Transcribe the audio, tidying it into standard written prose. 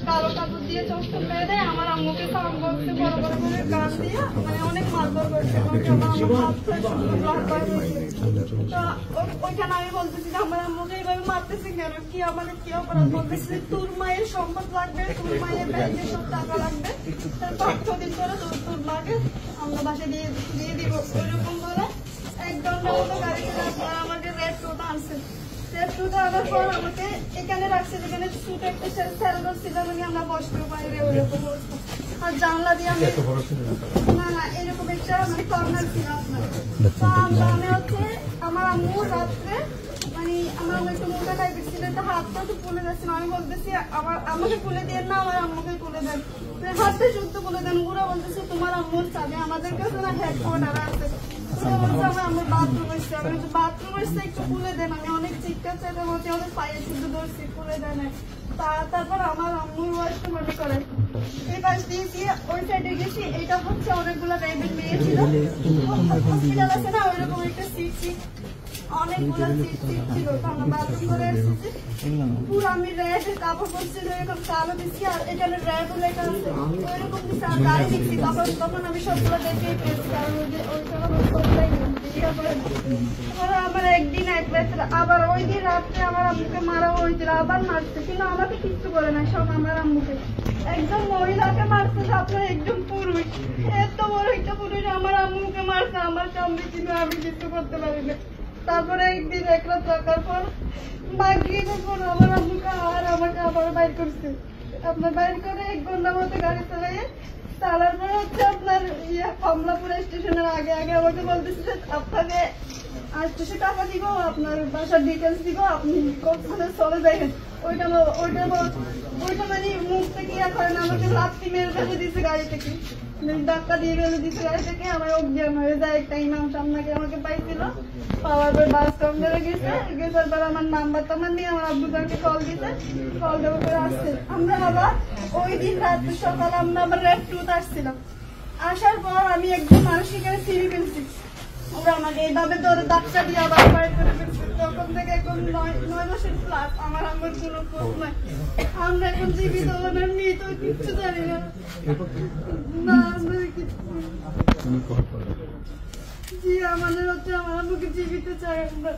কালো কাপড় দিয়ে চোখটা বেঁধে আমার আম্মুকে সাউন্ড বক্সে বড় বড় করে গান দিয়ে মানে অনেক মারধর করছে। তো ওইখানে আমি বলতেছি যে আমার আম্মুকে এইভাবে মারতেছি কেন, কি আমাদের কি অপরাধ? বলতেছি তোর মায়ের সম্পদ লাগবে, তোর মায়ের ব্যাংকে সব টাকা লাগবে, তার 5-6 দিন পরে তোর মাকে আমরা বাসে দিয়ে দিব। ওইরকম বলে 1 ঘন্টা মতো গাড়িতে আমাকে রেড টোটা আনছে। রেড টোটা আনার পর আমাকে এখানে রাখছে, যেখানে ছোট একটা স্যালন ছিল, মানে আমরা বসতে পারি ওইরকম অবস্থা। আর জানলা দিয়ে আমি না এরকম একটা মানে কর্নার ছিল আপনার। আমি হচ্ছে আমার আম্মু রাত্রে মানে আমার আম্মু একটু মোটা টাইপের ছিল, একটা হাতটা তো তুলে যাচ্ছিল। আমি বলতেছি আমাকে তুলে দেন না, আমার আম্মুকে তুলে দেন, হাতটা শুদ্ধ তুলে দেন। ওরা বলতেছে তোমার আম্মুর চাবে, আমাদের কাছে না হেডকোয়ার্টার আছে। ওরা বলছে আমার আম্মুর বাথরুম এসছে, আমি বাথরুম এসছে একটু তুলে দেন। আমি অনেক চিৎকার চাইতে বলছি, আমাদের পায়ে শুদ্ধ ধরছি, তুলে দেন। তারপর আমার আম্মুর ওয়াইফকে মনে করে এই পাশ দিয়ে গিয়ে ওই সাইডে গেছি। এটা হচ্ছে অনেকগুলো টাইপের মেয়ে ছিল, হসপিটাল আছে না ওইরকম একটা সিট অনেকগুলো সিট ছিল। আমরা বাথরুম করে এসেছি, পুরো আমি রেড কাপড় পরছি, এরকম কালো দিচ্ছি, আর এখানে রেড লেখা আছে ওইরকম দিচ্ছি। আর গাড়ি দিচ্ছি তখন আমি সবগুলো দেখেই পেয়েছি, কারণ আমার একদিন এক রাত্রে আবার ওই দিন রাত্রে আমার আম্মুকে মারা হয়েছিল, আবার মারছে, কিন্তু আমাকে কিচ্ছু করে না, সব আমার আম্মুকে। একদম মহিলাকে মারছে, আপনার একদম পুরুষ, এত বড় একটা পুরুষ আমার আম্মুকে মারছে, আমার সামনে, কিন্তু আমি কিছু করতে পারি না। তারপরে একদিন এক রাত রাখার পর মাগরিবের পর আমার আম্মুকে আর আমাকে আবার বাইর করছে। আপনার বাইর করে 1 ঘন্টার মতো গাড়ি চালিয়ে চালার পর হচ্ছে আপনার কমলাপুর স্টেশনের আগে আমাকে বলতেছে আপনাকে 800 টাকা দিব, আপনার বাসার ডিটেলস দিব, আপনি কোথায় চলে যাবেন। ওইটা মানে মুখ থেকে ইয়া করেন, আমাকে লাথি মেরে ফেলে দিচ্ছে গাড়ি থেকে, ধাক্কা দিয়ে ফেলে দিচ্ছে গাড়ি থেকে। আমার অজ্ঞান হয়ে যায়। একটা ইমাম সামনাকে আমাকে পাইছিল, পাওয়ার পর বাস কাউন্টারে গেছার পর আমার নাম্বার টাম্বার নিয়ে আমার আব্বুদারকে কল দিতে, কল দেওয়ার করে আসছে। আমরা আবার ওই দিন রাত্রে সকালে আমরা আবার রেড টুথ আসছিলাম। আসার পর আমি একদম মানুষের কাছে ফিরে ফেলছি, ওরা আমাকে এইভাবে ধরে ধাক্কা দিয়ে আবার বাইর করে ফেলছে। তখন থেকে এখন 9 মাসের প্লাস আমার আমার কোনো খোঁজ নাই। আমরা এখন জীবিত ওনার মৃত কিচ্ছু জানি না। জি আমাদের হচ্ছে আমার আম্মুকে জীবিত চাই আমরা।